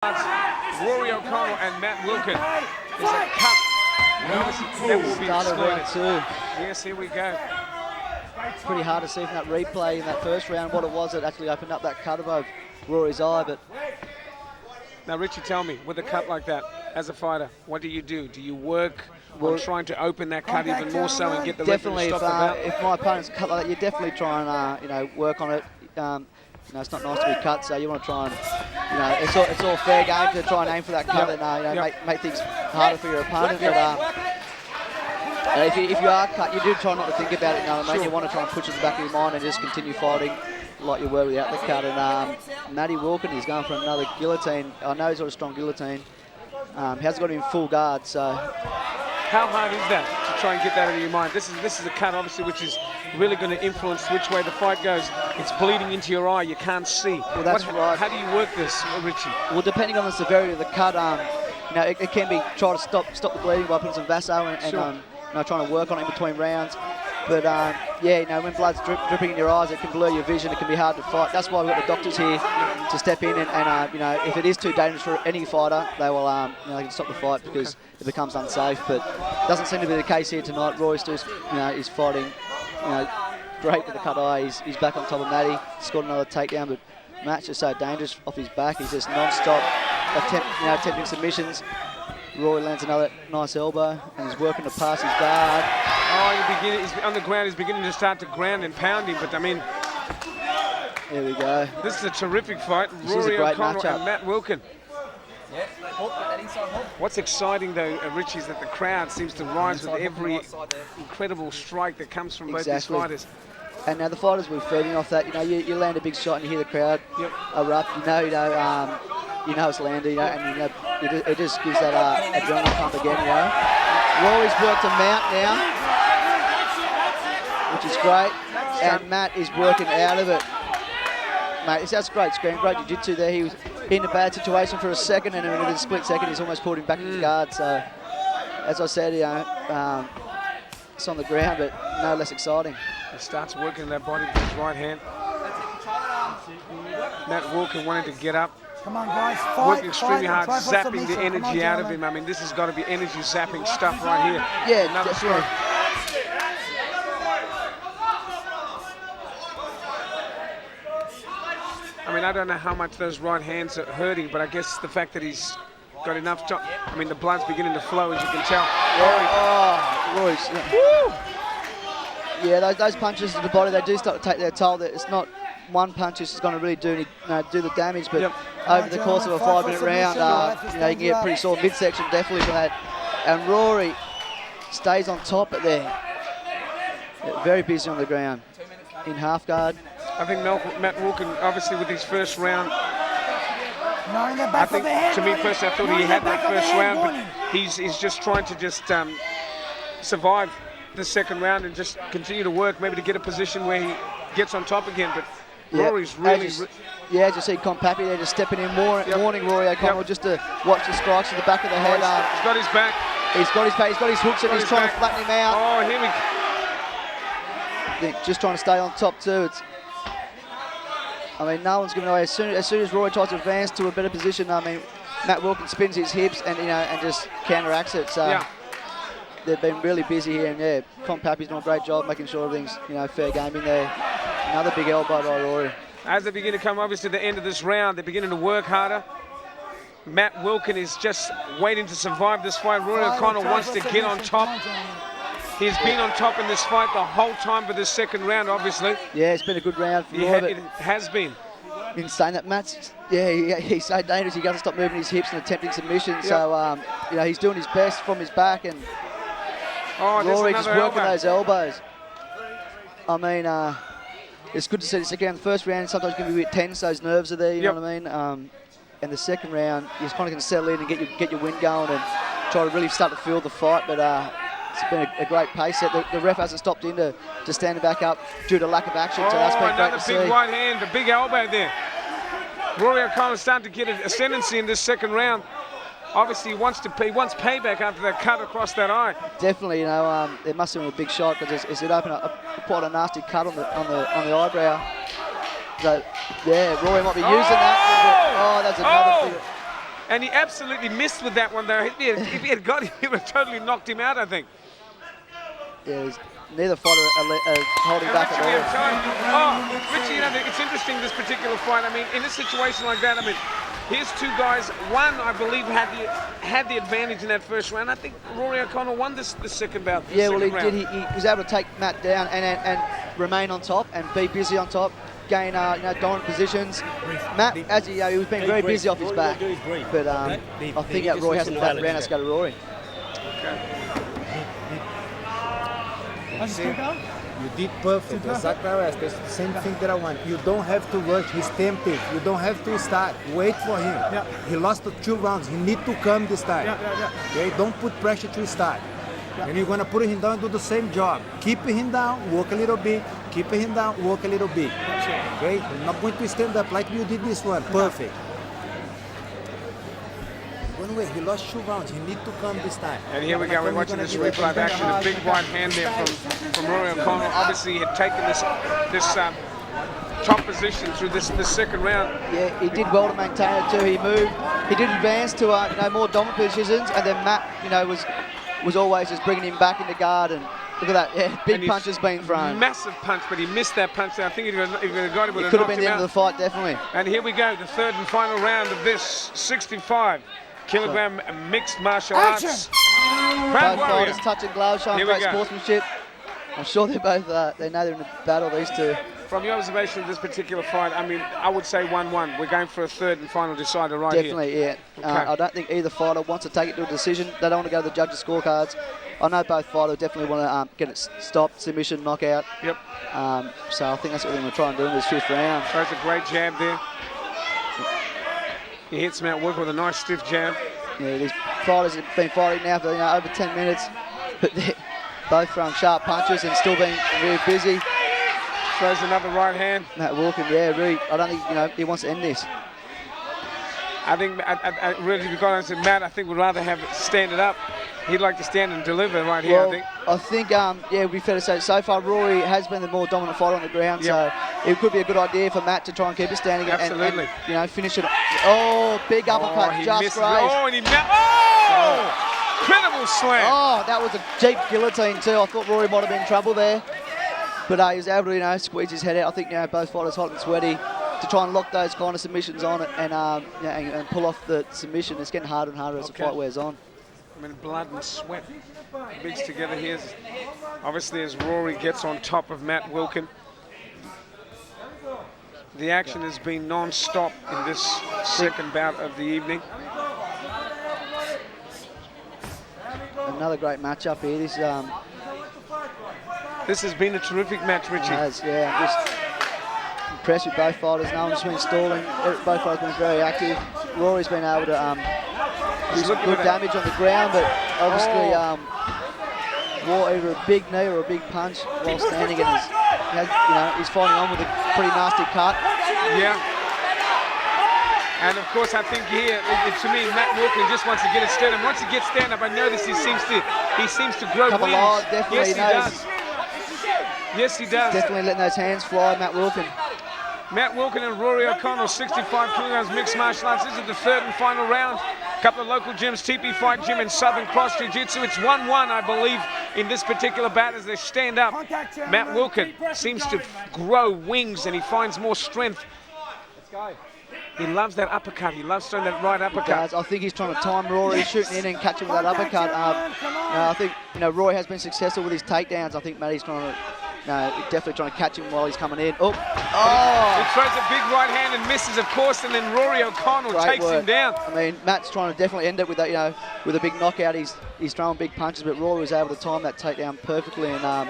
Rory O'Connell and Matt Wilken. There's a cut. That will be excluded. Yes, here we go. Pretty hard to see from that replay in that first round what it was that actually opened up that cut above Rory's eye. But now, Richie, tell me, with a cut like that, as a fighter, what do you do? Do you work on trying to open that cut even more so and get the referee to stop the bout? If my opponent's cut like that, you definitely try and work on it. It's not nice to be cut, so you want to try and, it's all fair game to try and aim for that cut and make things harder for your opponent. But if you are cut, you do try not to think about it. You want to try and push it in the back of your mind and just continue fighting like you were without the cut. And Matty Wilken is going for another guillotine. I know he's got a strong guillotine. He hasn't got him in full guard, so. How hard is that to try and get that out of your mind? This is a cut, obviously, which is really going to influence which way the fight goes. It's bleeding into your eye. You can't see. Well, that's right. How do you work this, Richie? Well, depending on the severity of the cut, it can be try to stop the bleeding by putting some Vaso and trying to work on it in between rounds. But when blood's dripping in your eyes, it can blur your vision. It can be hard to fight. That's why we've got the doctors here to step in and if it is too dangerous for any fighter, they will they can stop the fight because it becomes unsafe. But it doesn't seem to be the case here tonight. Rory still is fighting great with the cut eye. He's back on top of Matty. Scored another takedown, but Matt's just so dangerous off his back. He's just non-stop attempting submissions. Rory lands another nice elbow and he's working to pass his guard. He's on the ground. He's beginning to start to ground and pound him, but I mean, here we go. This is a terrific fight. This Rory is a great O'Connell matchup. and Matt Wilken. What's exciting though, Richie, is that the crowd seems to rise with every incredible strike that comes from both these fighters. And now the fighters will be feeding off that. You land a big shot and you hear the crowd erupt. You know it's landed, and it just gives that adrenaline pump again, Rory's worked a mount now, which is great, and Matt is working out of it. Mate, that's great screen, great jiu-jitsu there. He was in a bad situation for a second, and in a split second, he's almost pulled him back into guard. So, as I said, it's on the ground, but no less exciting. He starts working that body with his right hand. Matt Wilken wanted to get up. Come on, guys, working extremely hard, zapping the energy out of him. I mean, this has got to be energy zapping stuff right here. Yeah, another strike. I mean, I don't know how much those right hands are hurting, but I guess the fact that he's got enough time. I mean, the blood's beginning to flow, as you can tell. Royce. Yeah, those punches to the body, they do start to take their toll. It's not one punch is going to really do the damage, but over the course of a 5-minute round, you can get pretty sore midsection definitely from that. And Rory stays on top of there. Very busy on the ground in half guard. I think Matt Wilken, obviously with his first round, to me personally, I thought he had that first round, but he's just trying to survive the second round and just continue to work, maybe to get a position where he gets on top again. But Rory's really... as you see Pappy there just stepping in, warning Rory O'Connell just to watch the strikes to the back of the head. He's got his back. He's got his back, he's got his hooks and he's trying to flatten him out. Oh, here we go. Just trying to stay on top too. No one's giving away. As soon as Rory tries to advance to a better position, Matt Wilken spins his hips and and just counteracts it. So they've been really busy here, and Pappy's doing a great job making sure everything's fair game in there. Another big elbow by Rory. As they begin to come obviously to the end of this round, they're beginning to work harder. Matt Wilken is just waiting to survive this fight. Rory O'Connell wants to get on top. He's been on top in this fight the whole time for this second round, obviously. Yeah, it's been a good round for Rory. It has been. In saying that, Matt's, he's so dangerous. He doesn't stop moving his hips and attempting submissions. So, he's doing his best from his back, and Rory just working those elbows. It's good to see the second round. The first round sometimes can be a bit tense. Those nerves are there, you know what I mean? And the second round, you're kind of going to settle in and get your wind going and try to really start to feel the fight. But it's been a great pace set. The ref hasn't stopped in to stand back up due to lack of action. So that's been great to see. Another big right hand, a big elbow there. Rory O'Connell starting to get an ascendancy in this second round. Obviously, he wants payback after that cut across that eye. Definitely, it must have been a big shot because it opened up quite a nasty cut on the eyebrow. So, Rory might be using that. That's another And he absolutely missed with that one, though. If he had got him, he would have totally knocked him out, I think. Yeah, neither fighter holding And back Richie, at we all. have time. Oh, Richie, you know, it's interesting, this particular fight. I mean, in a situation like that, I mean, here's two guys. One, I believe, had the advantage in that first round. I think Rory O'Connell won the second bout. Yeah, well, he did. He was able to take Matt down and remain on top and be busy on top, gain dominant positions. Matt, as he was being very busy off his back, but I think that Roy hasn't that round. Let's go to Rory. Okay. You did perfect, exactly right. That's the same thing that I want. You don't have to rush. He's tempted. You don't have to start. Wait for him. Yeah. He lost the 2 rounds. He need to come this time. Okay? Don't put pressure to start. And you're gonna put him down and do the same job. Keep him down, work a little bit. Keep him down, work a little bit. Okay? You're not going to stand up like you did this one. Perfect. One way, he lost 2 rounds. He need to come this time. And here we go. We're watching this replay of action. A big right hand there from Rory O'Connell. Obviously, he had taken this top position through this second round. Yeah, he did well to maintain it too. He moved. He did advance to more dominant positions, and then Matt, was always just bringing him back into guard. And look at that, yeah, big punches being thrown. Massive punch, but he missed that punch there. I think if he had got him, it could have been the end of the fight, definitely. And here we go, the third and final round of this 65-kilogram mixed martial arts. Both fighters touching gloves, showing great sportsmanship. I'm sure they're both, they know they're in a battle, these two. From your observation of this particular fight, I mean, I would say 1-1. We're going for a third and final decider right here. Definitely, yeah. Okay. I don't think either fighter wants to take it to a decision. They don't want to go to the judges' scorecards. I know both fighters definitely want to get it stopped, submission, knockout. Yep. So I think that's what they're going to try and do in this 5th round. Throws a great jab there. He hits Matt Wilken with a nice stiff jab. Yeah, these fighters have been fighting now for over 10 minutes, but they're both throwing sharp punches and still being very busy. Throws another right hand. Matt Wilken, yeah, really, I don't think he wants to end this. I think, I really, to be quite honest with Matt, I think we'd rather have it stand it up. He'd like to stand and deliver right here, well, I think. Yeah, it'd be fair to say, so far Rory has been the more dominant fighter on the ground, so it could be a good idea for Matt to try and keep it standing and finish it. Oh, big uppercut, just misses. grazed. Oh, and he incredible slam. Oh, that was a deep guillotine too. I thought Rory might have been in trouble there, but he was able to squeeze his head out. I think both fighters hot and sweaty to try and lock those kind of submissions on it and pull off the submission. It's getting harder and harder as the fight wears on. I mean, blood and sweat mixed together here. Obviously, as Rory gets on top of Matt Wilken. The action has been non-stop in this second bout of the evening. Another great matchup here. This has been a terrific match, Richie. I'm just impressed with both fighters. No one's been stalling. Both fighters have been very active. Rory's been able to do some good damage on the ground, but obviously wore either a big knee or a big punch while standing, and he's fighting on with a pretty nasty cut. Yeah. And of course, I think here, to me, Matt Wilken just wants to get it stand up. Once he gets stand up, I notice he seems to grow wings. Definitely, yes, he does. Yes, he does. Definitely letting those hands fly, Matt Wilken. Matt Wilken and Rory O'Connell, 65 kilograms mixed martial arts. This is the third and final round. A couple of local gyms, TP Fight Gym and Southern Cross Jiu-Jitsu. It's 1-1, I believe, in this particular bout as they stand up. Matt Wilken seems to grow wings and he finds more strength. He loves that uppercut. He loves throwing that right uppercut. I think he's trying to time Rory, shooting in and catching with that uppercut. I think Roy has been successful with his takedowns. I think Matty's trying to. Definitely trying to catch him while he's coming in. Oh! He throws a big right hand and misses, of course, and then Rory O'Connell takes him down. I mean, Matt's trying to definitely end it with that, with a big knockout. He's throwing big punches, but Rory was able to time that takedown perfectly and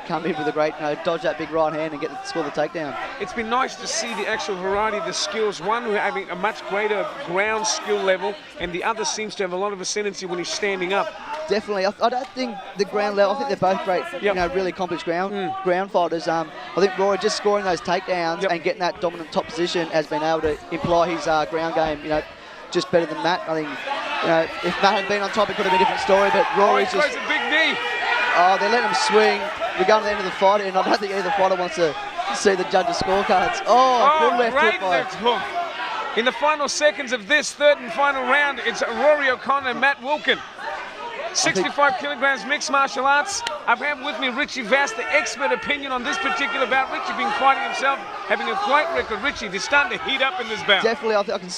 come in with a great, dodge that big right hand and score the takedown. It's been nice to see the actual variety of the skills. One having a much greater ground skill level, and the other seems to have a lot of ascendancy when he's standing up. Definitely. I don't think the ground level, I think they're both great, really accomplished ground fighters. I think Rory just scoring those takedowns and getting that dominant top position has been able to imply his ground game, just better than Matt. I think, if Matt had been on top, it could have been a different story, but Rory's he throws a big knee. Oh, they're letting him swing. We're going to the end of the fight, and I don't think either fighter wants to see the judges' scorecards. Oh, good left hook. In the final seconds of this third and final round, it's Rory O'Connor and Matt Wilken. 65 kilograms mixed martial arts. I've had with me Richie Vass, the expert opinion on this particular bout. Richie been fighting himself, having a great record. Richie, they're starting to heat up in this bout. Definitely, I can,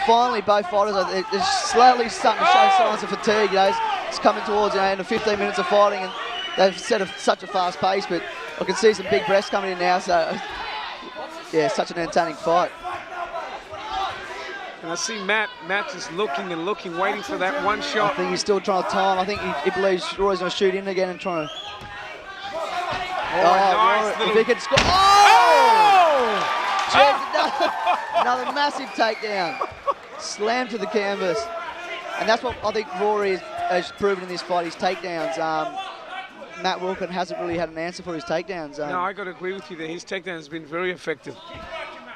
finally both fighters they're slowly starting to show signs of fatigue. It's coming towards, in the 15 minutes of fighting, and they've set such a fast pace. But I can see some big breasts coming in now. So, yeah, such an entertaining fight. And I see Matt just looking and looking, waiting for that one shot. I think he's still trying to time. I think he believes Rory's going to shoot in again and trying to... Nice Rory, little... if he can score... Oh! Jeez, another massive takedown. Slam to the canvas. And that's what I think Rory has proven in this fight, his takedowns. Matt Wilken hasn't really had an answer for his takedowns. No, I got to agree with you there. His takedown has been very effective.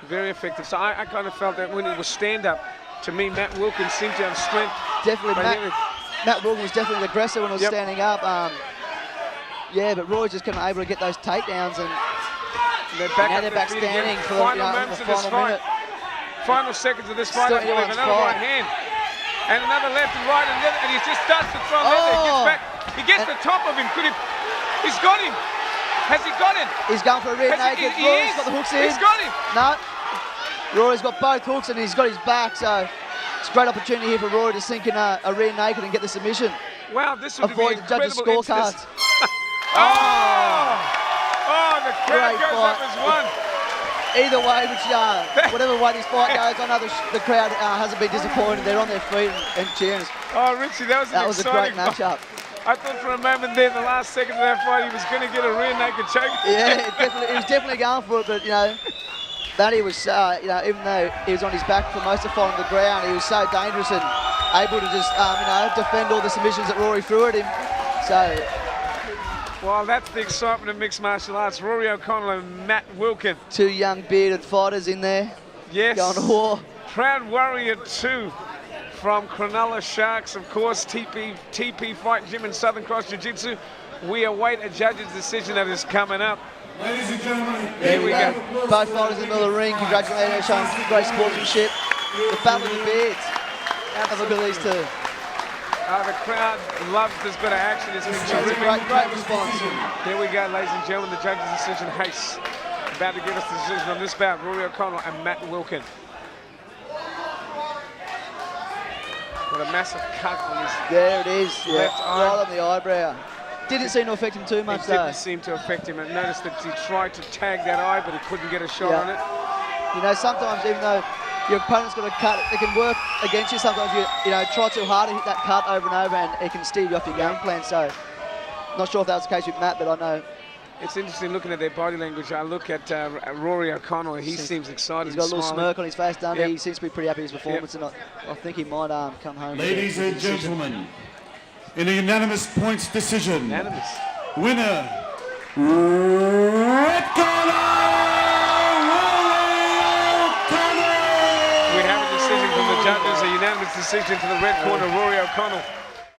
Very effective. So I kind of felt that when it was stand-up, to me, Matt Wilken seemed to have strength. Definitely, Matt Wilken was definitely the aggressor when he was standing up. Yeah, but Roy's just kind of able to get those takedowns, and they're back standing for the final minute. Final seconds of this fight, I believe. Another right hand. And another left and right, and he just starts to throw there. He gets back. He gets the top of him. He's got him. Has he got him? He's going for a rear naked. Rory's got the hooks in. He's got him. No. Rory's got both hooks and he's got his back, so it's a great opportunity here for Rory to sink in a rear naked and get the submission. Wow, this would avoid be the judges' scorecards. The crowd Great goes fight. up as one. Either way, whatever way this fight goes, I know the crowd hasn't been disappointed. They're on their feet and cheering. Oh, Richie, that was a great matchup. I thought for a moment there, the last second of that fight, he was going to get a rear naked choke. Yeah, he was definitely going for it, but Matty was, even though he was on his back for most of the fight on the ground, he was so dangerous and able to just, defend all the submissions that Rory threw at him. So, well, that's the excitement of mixed martial arts. Rory O'Connor and Matt Wilken. Two young bearded fighters in there. Yes. Going to war. Proud Warrior 2 from Cronulla Sharks, of course, TP Fight Gym and Southern Cross Jiu-Jitsu. We await a judge's decision that is coming up. Ladies and gentlemen, here we go. Both fighters in the middle of the ring. Congratulations, showing great sportsmanship. The battle of the beards. Have a look at these two. The crowd loves this bit of action. It's been terrific. Great response. Here we go, ladies and gentlemen. The judge's decision. Hayes about to give us the decision on this bout. Rory O'Connor and Matt Wilken. Got a massive cut on his there it is. left eye. Right on the eyebrow. Didn't seem to affect him too much, though. It didn't seem to affect him. I noticed that he tried to tag that eye, but he couldn't get a shot on it. Sometimes even though your opponent's got a cut, it can work against you. Sometimes you try too hard to hit that cut over and over, and it can steer you off your game plan. So, not sure if that was the case with Matt, but I know. It's interesting looking at their body language. I look at Rory O'Connor. He seems excited. He's got a little smirk on his face, doesn't he? He seems to be pretty happy with his performance, and I think he might come home. Ladies and gentlemen, in a unanimous points decision, winner, red corner, Rory O'Connor! We have a decision from the judges, a unanimous decision to the red corner, Rory O'Connor.